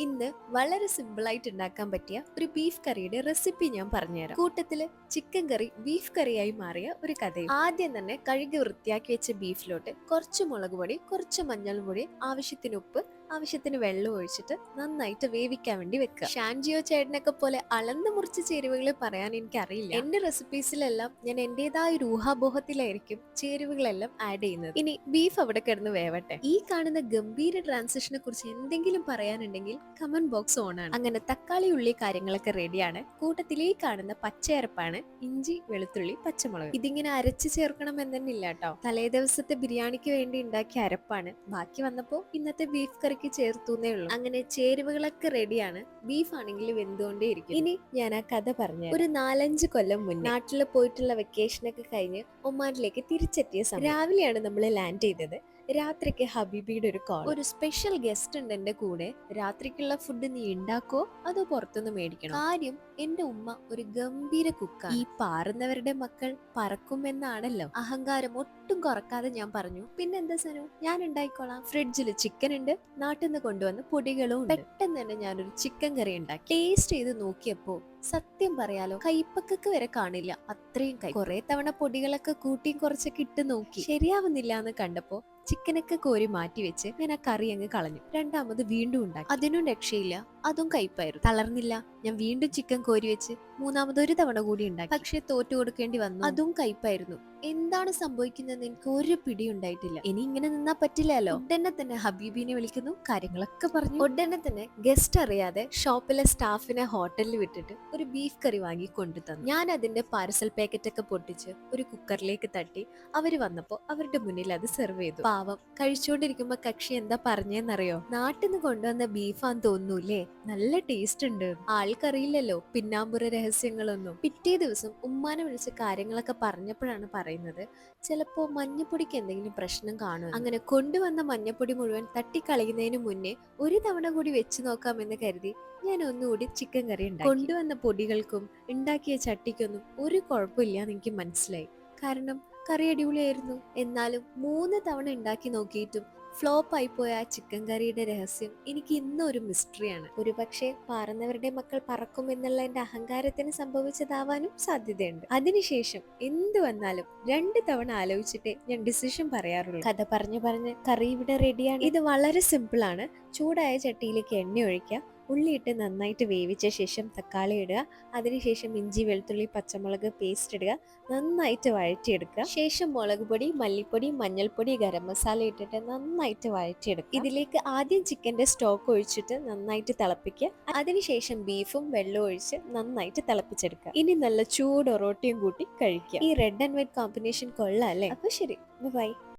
ഇന്ന് വളരെ സിമ്പിളായിട്ട് ഉണ്ടാക്കാൻ പറ്റിയ ഒരു ബീഫ് കറിയുടെ റെസിപ്പി ഞാൻ പറഞ്ഞുതരാം. കൂട്ടത്തില് ചിക്കൻ കറി ബീഫ് കറിയായി മാറിയ ഒരു കഥയും. ആദ്യം തന്നെ കഴുകി വൃത്തിയാക്കി വെച്ച ബീഫിലോട്ട് കുറച്ച് മുളക് പൊടി, കുറച്ച് മഞ്ഞൾ പൊടി, ആവശ്യത്തിന് ഉപ്പ്, ആവശ്യത്തിന് വെള്ളം ഒഴിച്ചിട്ട് നന്നായിട്ട് വേവിക്കാൻ വേണ്ടി വെക്കുക. ഷാൻജിയോ ചേട്ടനൊക്കെ പോലെ അളന്ന് മുറിച്ച ചേരുവകൾ പറയാൻ എനിക്കറിയില്ല. എന്റെ റെസിപ്പീസിലെല്ലാം ഞാൻ എന്റേതായ ഒരു ഊഹാബോഹത്തിലായിരിക്കും ചേരുവകളെല്ലാം ആഡ് ചെയ്യുന്നത്. ഇനി ബീഫ് അവിടെ കിടന്ന് വേവട്ടെ. ഈ കാണുന്ന ഗംഭീര ട്രാൻസിഷനെ കുറിച്ച് എന്തെങ്കിലും പറയാനുണ്ടെങ്കിൽ കമന്റ് ബോക്സ് ഓൺ ആണ്. അങ്ങനെ തക്കാളി ഉള്ളി കാര്യങ്ങളൊക്കെ റെഡിയാണ്. കൂട്ടത്തിൽ ഈ കാണുന്ന പച്ചയരപ്പാണ് ഇഞ്ചി, വെളുത്തുള്ളി, പച്ചമുളക്. ഇതിങ്ങനെ അരച്ച് ചേർക്കണം എന്നില്ല കേട്ടോ. തലേ ദിവസത്തെ ബിരിയാണിക്ക് വേണ്ടി ഉണ്ടാക്കിയ അരപ്പാണ്. ബാക്കി വന്നപ്പോ ഇന്നത്തെ ബീഫ് കറിക്ക് ചേർത്തുന്നേ ഉള്ളൂ. അങ്ങനെ ചേരുവകളൊക്കെ റെഡിയാണ്. ബീഫ് ആണെങ്കിൽ വെന്തുകൊണ്ടേയിരിക്കും. ഇനി ഞാൻ ആ കഥ പറഞ്ഞു. ഒരു 4-5 കൊല്ലം മുന്നേ നാട്ടിൽ പോയിട്ടുള്ള വെക്കേഷനൊക്കെ കഴിഞ്ഞ് ഒമാനിലേക്ക് തിരിച്ചെത്തിയ സമയം രാവിലെയാണ് നമ്മൾ ലാൻഡ് ചെയ്തത്. രാത്രിക്ക് ഹബീബിയുടെ ഒരു കോൾ. ഒരു സ്പെഷ്യൽ ഗസ്റ്റ് ഉണ്ട് എന്റെ കൂടെ, രാത്രിക്കുള്ള ഫുഡ് നീ ഉണ്ടാക്കോ അതോ പുറത്തുനിന്ന് മേടിക്കണം? കാര്യം എന്റെ ഉമ്മ ഒരു ഗംഭീര കുക്കാണ്. ഈ പാറുന്നവരുടെ മക്കൾ പറക്കുമെന്നാണല്ലോ. അഹങ്കാരം ഒട്ടും കുറക്കാതെ ഞാൻ പറഞ്ഞു, പിന്നെന്താ സനു, ഞാൻ ഉണ്ടായിക്കോളാം. ഫ്രിഡ്ജിൽ ചിക്കൻ ഉണ്ട്, നാട്ടിൽ നിന്ന് കൊണ്ടുവന്ന പൊടികളും ഉണ്ട്. പെട്ടെന്ന് തന്നെ ഞാനൊരു ചിക്കൻ കറി ഉണ്ടാക്കി. ടേസ്റ്റ് ചെയ്ത് നോക്കിയപ്പോ സത്യം പറയാലോ, കൈപ്പക്കൊക്കെ വരെ കാണില്ല, അത്രയും കൈ. കുറെ തവണ പൊടികളൊക്കെ കൂട്ടിയും കുറച്ചൊക്കെ ഇട്ട് നോക്കി, ശരിയാവുന്നില്ല എന്ന് കണ്ടപ്പോ ചിക്കനൊക്കെ കോരി മാറ്റി വെച്ച് ഞാൻ ആ കറി അങ്ങ് കളഞ്ഞു. രണ്ടാമത് വീണ്ടും ഉണ്ടാക്കി. അതിനും രക്ഷയില്ല, അതും കയ്പായിരുന്നു. തളർന്നില്ല, ഞാൻ വീണ്ടും ചിക്കൻ കോരി വെച്ച് മൂന്നാമത് ഒരു തവണ കൂടി ഉണ്ടാക്കി. പക്ഷെ തോറ്റു കൊടുക്കേണ്ടി വന്നു, അതും കയ്പായിരുന്നു. എന്താണ് സംഭവിക്കുന്നതെന്ന് എനിക്ക് ഒരു പിടി ഉണ്ടായിട്ടില്ല. ഇനി ഇങ്ങനെ നിന്നാ പറ്റില്ലല്ലോ. ഉടനെ തന്നെ ഹബീബിനെ വിളിക്കുന്നു, കാര്യങ്ങളൊക്കെ പറഞ്ഞു. ഉടനെ തന്നെ ഗസ്റ്റ് അറിയാതെ ഷോപ്പിലെ സ്റ്റാഫിനെ ഹോട്ടലിൽ വിട്ടിട്ട് ഒരു ബീഫ് കറി വാങ്ങി കൊണ്ടു തന്നു. ഞാൻ അതിന്റെ പാർസൽ പാക്കറ്റ് ഒക്കെ പൊട്ടിച്ച് ഒരു കുക്കറിലേക്ക് തട്ടി അവര് വന്നപ്പോ അവരുടെ മുന്നിൽ അത് സെർവ് ചെയ്തു. പാവം കഴിച്ചുകൊണ്ടിരിക്കുമ്പോ കക്ഷി എന്താ പറഞ്ഞെന്നറിയോ? നാട്ടിൽ നിന്ന് കൊണ്ടുവന്ന ബീഫാന്ന് തോന്നൂല്ലേ, നല്ല ടേസ്റ്റ് ഉണ്ട്. ആൾക്കറിയില്ലല്ലോ പിന്നാമ്പുറ രഹസ്യങ്ങളൊന്നും. പിറ്റേ ദിവസം ഉമ്മാനെ വിളിച്ച് കാര്യങ്ങളൊക്കെ പറഞ്ഞപ്പോഴാണ് പറയുന്നത്, ചിലപ്പോ മഞ്ഞപ്പൊടിക്ക് എന്തെങ്കിലും പ്രശ്നം കാണും. അങ്ങനെ കൊണ്ടുവന്ന മഞ്ഞപ്പൊടി മുഴുവൻ തട്ടിക്കളയുന്നതിന് മുന്നേ ഒരു തവണ കൂടി വെച്ച് നോക്കാമെന്ന് കരുതി ഞാൻ ഒന്നുകൂടി ചിക്കൻ കറി ഉണ്ടാക്കി. കൊണ്ടുവന്ന പൊടികൾക്കും ഉണ്ടാക്കിയ ചട്ടിക്കൊന്നും ഒരു കുഴപ്പമില്ലാന്ന് എനിക്ക് മനസ്സിലായി. കാരണം കറി അടിപൊളിയായിരുന്നു. എന്നാലും 3 തവണ ഉണ്ടാക്കി നോക്കിയിട്ടും ഫ്ലോപ്പ് ആയി പോയ ആ ചിക്കൻ കറിയുടെ രഹസ്യം എനിക്ക് ഇന്നും ഒരു മിസ്റ്ററിയാണ്. ഒരു പക്ഷേ പാറുന്നവരുടെ മക്കൾ പറക്കും എന്നുള്ള എന്റെ അഹങ്കാരത്തിന് സംഭവിച്ചതാവാനും സാധ്യതയുണ്ട്. അതിനുശേഷം എന്ത് വന്നാലും 2 തവണ ആലോചിച്ചിട്ടേ ഞാൻ ഡിസിഷൻ പറയാറുള്ളൂ. കഥ പറഞ്ഞു പറഞ്ഞ് കറി ഇവിടെ റെഡിയാണ്. ഇത് വളരെ സിമ്പിൾ ആണ്. ചൂടായ ചട്ടിയിലേക്ക് എണ്ണ ഒഴിക്കുക, ഉള്ളിയിട്ട് നന്നായിട്ട് വേവിച്ച ശേഷം തക്കാളി ഇടുക, അതിനുശേഷം ഇഞ്ചി, വെളുത്തുള്ളി, പച്ചമുളക് പേസ്റ്റ് ഇടുക, നന്നായിട്ട് വഴറ്റിയെടുക്കുക. ശേഷം മുളക് പൊടി, മല്ലിപ്പൊടി, മഞ്ഞൾപ്പൊടി, ഗരം മസാല ഇട്ടിട്ട് നന്നായിട്ട് വഴറ്റിയെടുക്കുക. ഇതിലേക്ക് ആദ്യം ചിക്കന്റെ സ്റ്റോക്ക് ഒഴിച്ചിട്ട് നന്നായിട്ട് തിളപ്പിക്കുക. അതിനുശേഷം ബീഫും വെള്ളം ഒഴിച്ച് നന്നായിട്ട് തിളപ്പിച്ചെടുക്കുക. ഇനി നല്ല ചൂട് ഒറോട്ടിയും കൂട്ടി കഴിക്കുക. ഈ റെഡ് ആൻഡ് വൈറ്റ് കോമ്പിനേഷൻ കൊള്ളാം അല്ലേ? അപ്പൊ ശരി, ബൈ.